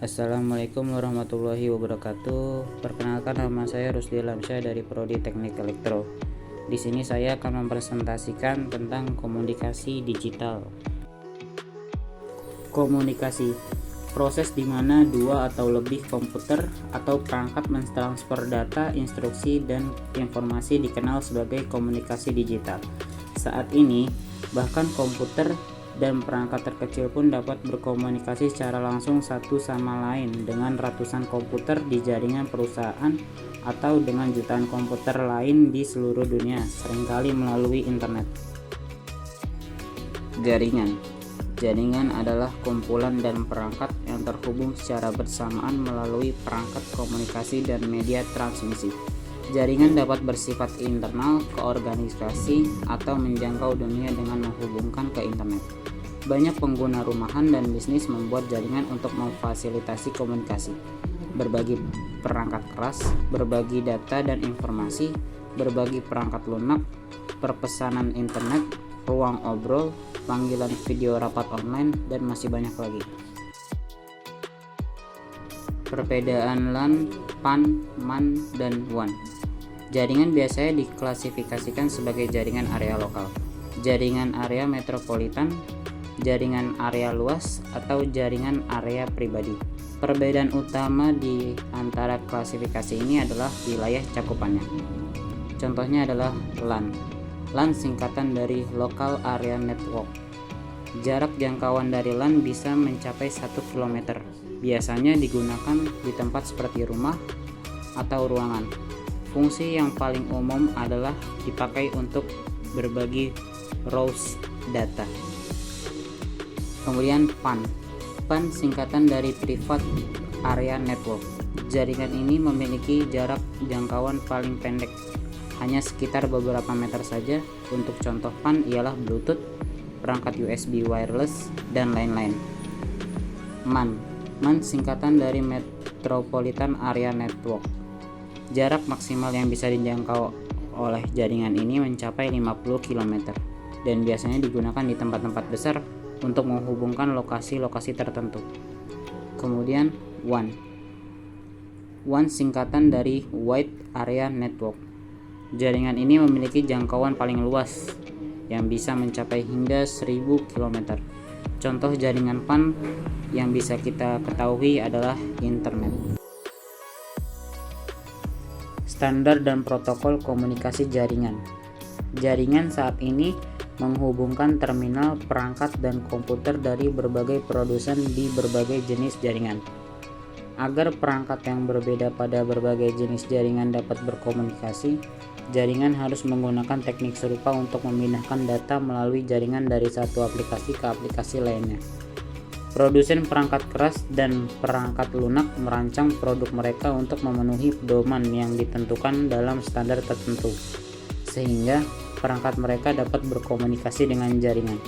Assalamualaikum warahmatullahi wabarakatuh. Perkenalkan, nama saya Rusdi Alamsyah dari Prodi Teknik Elektro. Di sini saya akan mempresentasikan tentang komunikasi digital. Komunikasi, proses di mana dua atau lebih komputer atau perangkat mentransfer data, instruksi, dan informasi dikenal sebagai komunikasi digital. Saat ini, bahkan komputer dan perangkat terkecil pun dapat berkomunikasi secara langsung satu sama lain dengan ratusan komputer di jaringan perusahaan atau dengan jutaan komputer lain di seluruh dunia, seringkali melalui internet. Jaringan adalah kumpulan dan perangkat yang terhubung secara bersamaan melalui perangkat komunikasi dan media transmisi. Jaringan dapat bersifat internal ke organisasi atau menjangkau dunia dengan menghubungkan ke internet. Banyak pengguna rumahan dan bisnis membuat jaringan untuk memfasilitasi komunikasi, berbagi perangkat keras, berbagi data dan informasi, berbagi perangkat lunak, perpesanan internet, ruang obrol, panggilan video rapat online, dan masih banyak lagi. Perbedaan LAN, PAN, MAN, dan WAN. Jaringan biasanya diklasifikasikan sebagai jaringan area lokal, jaringan area metropolitan, jaringan area luas, atau jaringan area pribadi. Perbedaan utama di antara klasifikasi ini adalah wilayah cakupannya. Contohnya adalah LAN. LAN singkatan dari Local Area Network. Jarak jangkauan dari LAN bisa mencapai 1 km. Biasanya digunakan di tempat seperti rumah atau ruangan. Fungsi yang paling umum adalah dipakai untuk berbagi rows data. Kemudian PAN. PAN singkatan dari Private Area Network. Jaringan ini memiliki jarak jangkauan paling pendek, hanya sekitar beberapa meter saja. Untuk contoh PAN ialah Bluetooth, perangkat USB wireless, dan lain-lain. MAN. MAN singkatan dari Metropolitan Area Network. Jarak maksimal yang bisa dijangkau oleh jaringan ini mencapai 50 km dan biasanya digunakan di tempat-tempat besar untuk menghubungkan lokasi-lokasi tertentu. Kemudian WAN. WAN singkatan dari Wide Area Network. Jaringan ini memiliki jangkauan paling luas yang bisa mencapai hingga 1000 km. Contoh jaringan PAN yang bisa kita ketahui adalah internet. Standar dan protokol komunikasi jaringan. Jaringan saat ini menghubungkan terminal, perangkat, dan komputer dari berbagai produsen di berbagai jenis jaringan. Agar perangkat yang berbeda pada berbagai jenis jaringan dapat berkomunikasi, jaringan harus menggunakan teknik serupa untuk memindahkan data melalui jaringan dari satu aplikasi ke aplikasi lainnya. Produsen perangkat keras dan perangkat lunak merancang produk mereka untuk memenuhi pedoman yang ditentukan dalam standar tertentu, sehingga perangkat mereka dapat berkomunikasi dengan jaringan.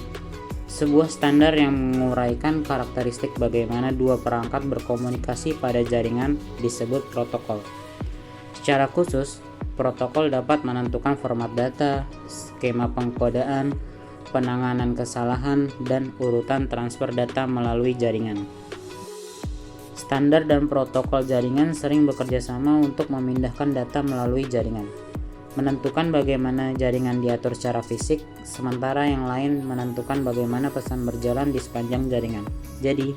Sebuah standar yang menguraikan karakteristik bagaimana dua perangkat berkomunikasi pada jaringan disebut protokol. Secara khusus, protokol dapat menentukan format data, skema pengkodaan, penanganan kesalahan, dan urutan transfer data melalui jaringan. Standar dan protokol jaringan sering bekerja sama untuk memindahkan data melalui jaringan, menentukan bagaimana jaringan diatur secara fisik, sementara yang lain menentukan bagaimana pesan berjalan di sepanjang jaringan. Jadi,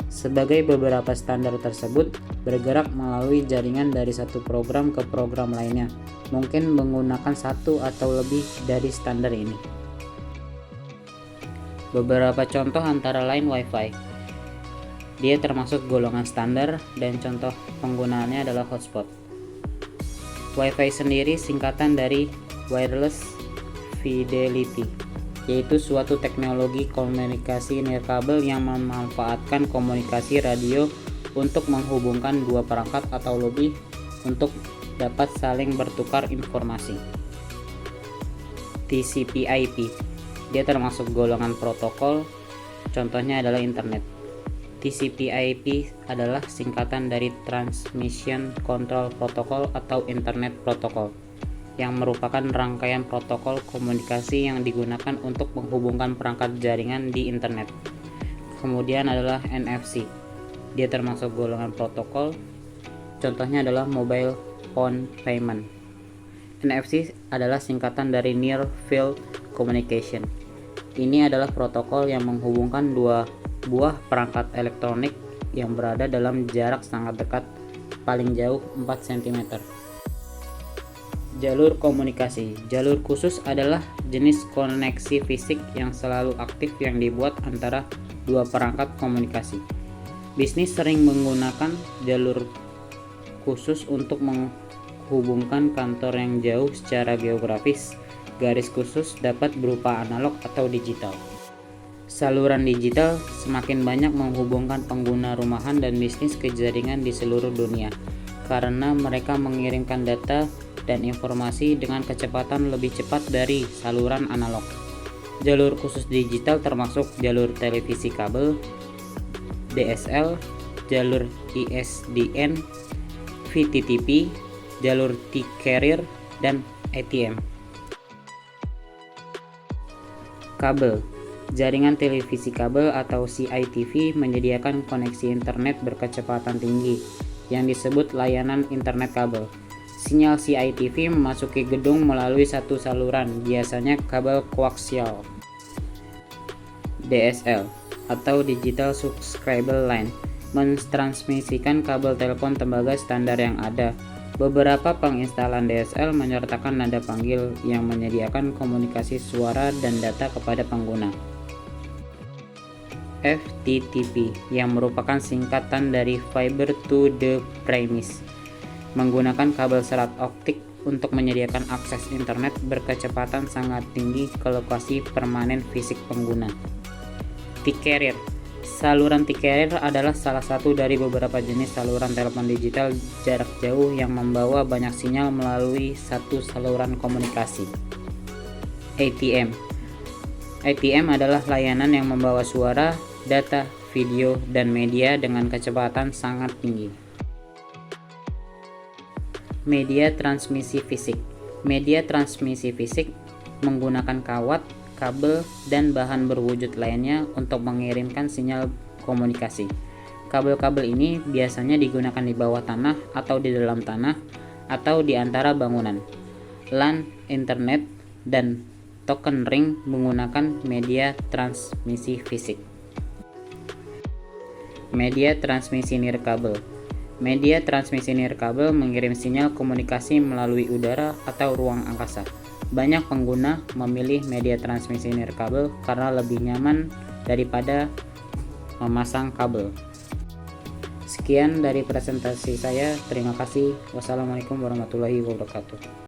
sebagai beberapa standar tersebut bergerak melalui jaringan dari satu program ke program lainnya, mungkin menggunakan satu atau lebih dari standar ini. Beberapa contoh antara lain Wi-Fi. Dia termasuk golongan standar dan contoh penggunaannya adalah hotspot. Wi-Fi sendiri singkatan dari Wireless Fidelity, yaitu suatu teknologi komunikasi nirkabel yang memanfaatkan komunikasi radio untuk menghubungkan dua perangkat atau lebih untuk dapat saling bertukar informasi. TCP/IP. Dia termasuk golongan protokol, contohnya adalah internet. TCP/IP adalah singkatan dari Transmission Control Protocol atau Internet Protocol, yang merupakan rangkaian protokol komunikasi yang digunakan untuk menghubungkan perangkat jaringan di internet. Kemudian adalah NFC. Dia termasuk golongan protokol. Contohnya adalah mobile phone payment. NFC adalah singkatan dari Near Field Communication. Ini adalah protokol yang menghubungkan dua buah perangkat elektronik yang berada dalam jarak sangat dekat, paling jauh 4 cm. Jalur komunikasi. Jalur khusus adalah jenis koneksi fisik yang selalu aktif yang dibuat antara dua perangkat komunikasi. Bisnis sering menggunakan jalur khusus untuk menghubungkan kantor yang jauh secara geografis. Garis khusus dapat berupa analog atau digital. Saluran digital semakin banyak menghubungkan pengguna rumahan dan bisnis ke jaringan di seluruh dunia karena mereka mengirimkan data dan informasi dengan kecepatan lebih cepat dari saluran analog. Jalur khusus digital termasuk jalur televisi kabel, DSL, jalur ISDN, VTTP, jalur T-carrier, dan ATM. Kabel. Jaringan televisi kabel atau CITV menyediakan koneksi internet berkecepatan tinggi yang disebut layanan internet kabel. Sinyal CITV memasuki gedung melalui satu saluran, biasanya kabel koaksial. DSL atau Digital Subscriber Line mentransmisikan kabel telepon tembaga standar yang ada. Beberapa penginstalan DSL menyertakan nada panggil yang menyediakan komunikasi suara dan data kepada pengguna. FTTP yang merupakan singkatan dari Fiber to the Premise, menggunakan kabel serat optik untuk menyediakan akses internet berkecepatan sangat tinggi ke lokasi permanen fisik pengguna. T-carrier. Saluran T-carrier adalah salah satu dari beberapa jenis saluran telepon digital jarak jauh yang membawa banyak sinyal melalui satu saluran komunikasi. ATM. ATM adalah layanan yang membawa suara, data, video, dan media dengan kecepatan sangat tinggi. Media transmisi fisik. Media transmisi fisik menggunakan kawat, kabel, dan bahan berwujud lainnya untuk mengirimkan sinyal komunikasi. Kabel-kabel ini biasanya digunakan di bawah tanah atau di dalam tanah atau di antara bangunan. LAN, internet, dan token ring menggunakan media transmisi fisik. Media transmisi nirkabel. Media transmisi nirkabel mengirim sinyal komunikasi melalui udara atau ruang angkasa. Banyak pengguna memilih media transmisi nirkabel karena lebih nyaman daripada memasang kabel. Sekian dari presentasi saya. Terima kasih. Wassalamualaikum warahmatullahi wabarakatuh.